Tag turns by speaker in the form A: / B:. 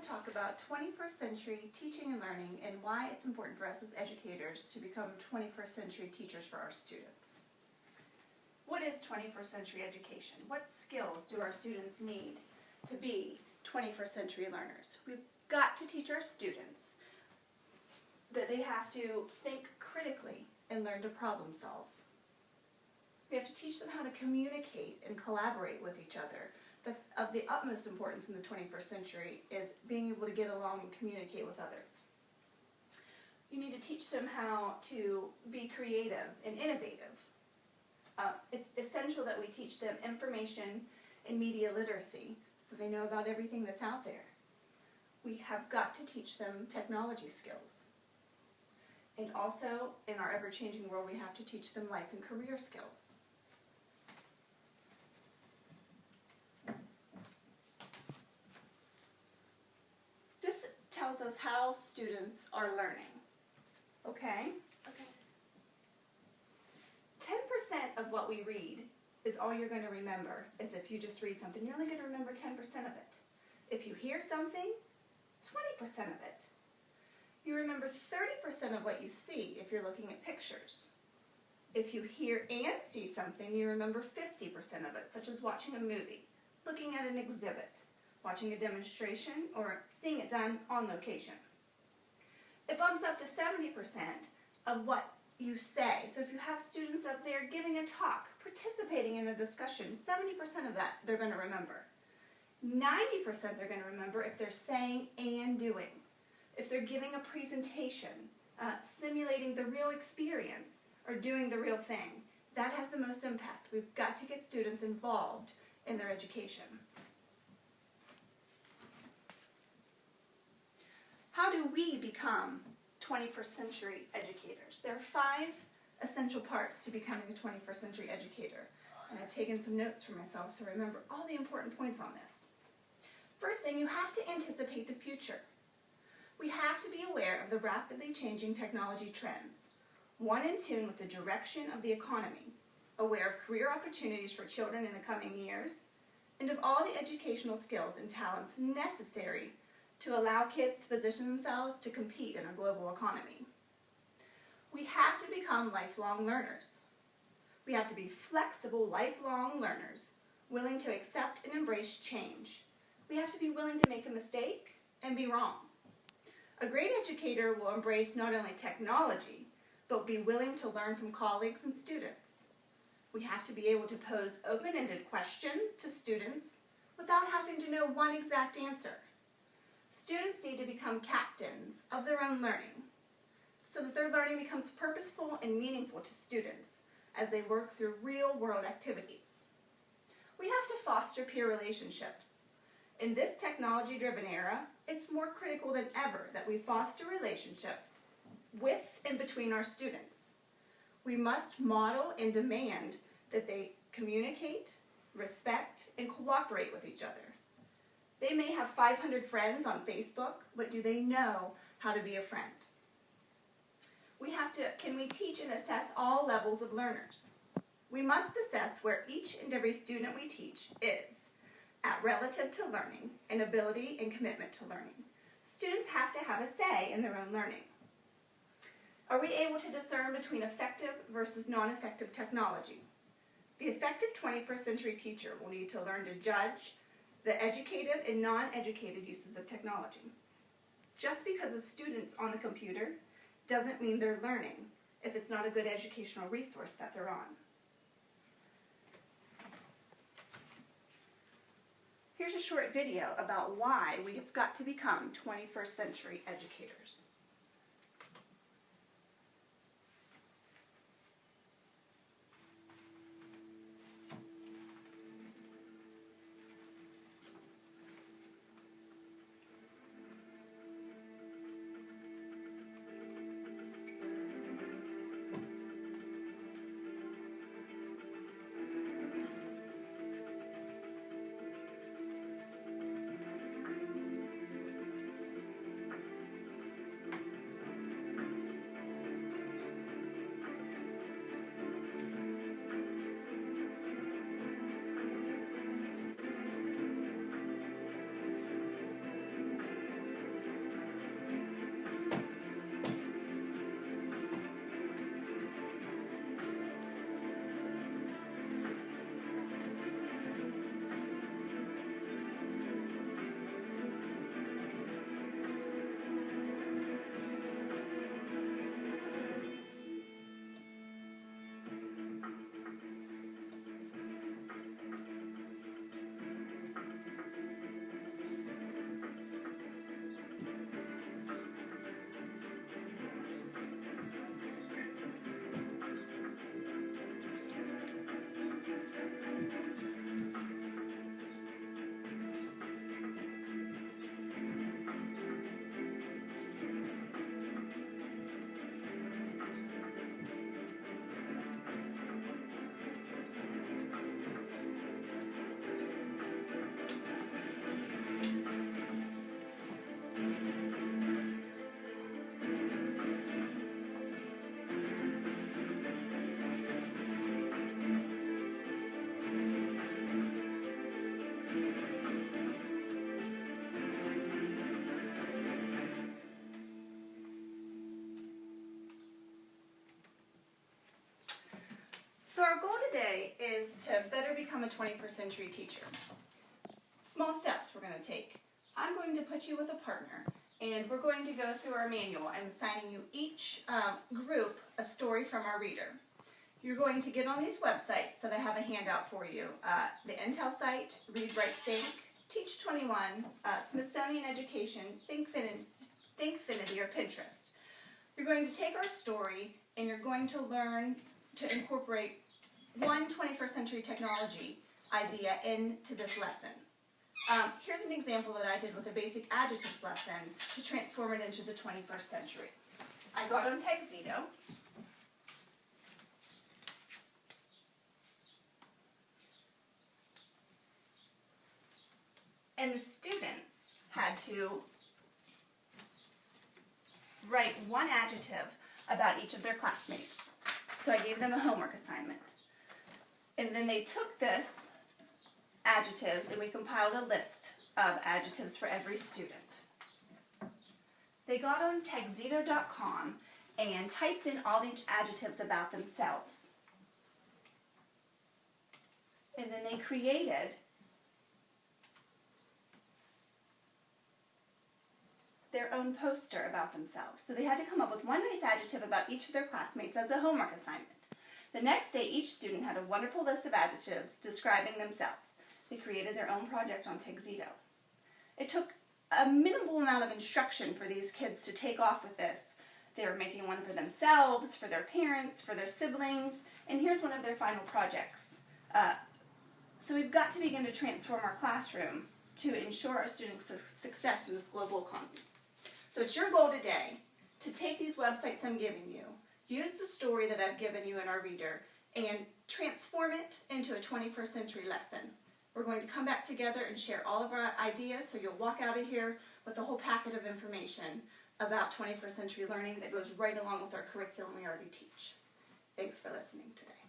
A: to talk about 21st century teaching and learning and why it's important for us as educators to become 21st century teachers for our students. What is 21st century education? What skills do our students need to be 21st century learners? We've got to teach our students that they have to think critically and learn to problem solve. We have to teach them how to communicate and collaborate with each other. That's of the utmost importance in the 21st century, is being able to get along and communicate with others. You need to teach them how to be creative and innovative. It's essential that we teach them information and media literacy so they know about everything that's out there. We have got to teach them technology skills. And also, in our ever-changing world, we have to teach them life and career skills. This tells us how students are learning. Okay? Okay. 10% of what we read is all you're going to remember, as if you just read something. You're only going to remember 10% of it. If you hear something, 20% of it. You remember 30% of what you see if you're looking at pictures. If you hear and see something, you remember 50% of it, such as watching a movie, looking at an exhibit, watching a demonstration, or seeing it done on location. It bumps up to 70% of what you say. So if you have students up there giving a talk, participating in a discussion, 70% of that they're going to remember. 90% they're going to remember if they're saying and doing. If they're giving a presentation, simulating the real experience, or doing the real thing. That has the most impact. We've got to get students involved in their education. How do we become 21st century educators? There are 5 essential parts to becoming a 21st century educator. And I've taken some notes for myself so remember all the important points on this. First thing, you have to anticipate the future. We have to be aware of the rapidly changing technology trends, one in tune with the direction of the economy, aware of career opportunities for children in the coming years, and of all the educational skills and talents necessary to allow kids to position themselves to compete in a global economy. We have to become lifelong learners. We have to be flexible, lifelong learners, willing to accept and embrace change. We have to be willing to make a mistake and be wrong. A great educator will embrace not only technology, but be willing to learn from colleagues and students. We have to be able to pose open-ended questions to students without having to know one exact answer. Students need to become captains of their own learning so that their learning becomes purposeful and meaningful to students as they work through real-world activities. We have to foster peer relationships. In this technology-driven era, it's more critical than ever that we foster relationships with and between our students. We must model and demand that they communicate, respect, and cooperate with each other. They may have 500 friends on Facebook, but do they know how to be a friend? Can we teach and assess all levels of learners? We must assess where each and every student we teach is at relative to learning and ability and commitment to learning. Students have to have a say in their own learning. Are we able to discern between effective versus non-effective technology? The effective 21st century teacher will need to learn to judge the educative and non-educated uses of technology. Just because a student's on the computer doesn't mean they're learning if it's not a good educational resource that they're on. Here's a short video about why we have got to become 21st century educators. today is to better become a 21st century teacher. Small steps we're going to take. I'm going to put you with a partner, and we're going to go through our manual and assigning you each group a story from our reader. You're going to get on these websites that I have a handout for you. The Intel site, Read, Write, Think, Teach 21, Smithsonian Education, Thinkfinity, or Pinterest. You're going to take our story and you're going to learn to incorporate one 21st century technology idea into this lesson. Here's an example that I did with a basic adjectives lesson to transform it into the 21st century. I got on Texito. And the students had to write one adjective about each of their classmates. So I gave them a homework assignment. And then they took this adjectives and we compiled a list of adjectives for every student. They got on Texito.com and typed in all these adjectives about themselves. And then they created their own poster about themselves. So they had to come up with one nice adjective about each of their classmates as a homework assignment. The next day, each student had a wonderful list of adjectives describing themselves. They created their own project on Texito. It took a minimal amount of instruction for these kids to take off with this. They were making one for themselves, for their parents, for their siblings, and here's one of their final projects. So we've got to begin to transform our classroom to ensure our students' success in this global economy. So it's your goal today to take these websites I'm giving you, use the story that I've given you in our reader, and transform it into a 21st century lesson. We're going to come back together and share all of our ideas, so you'll walk out of here with a whole packet of information about 21st century learning that goes right along with our curriculum we already teach. Thanks for listening today.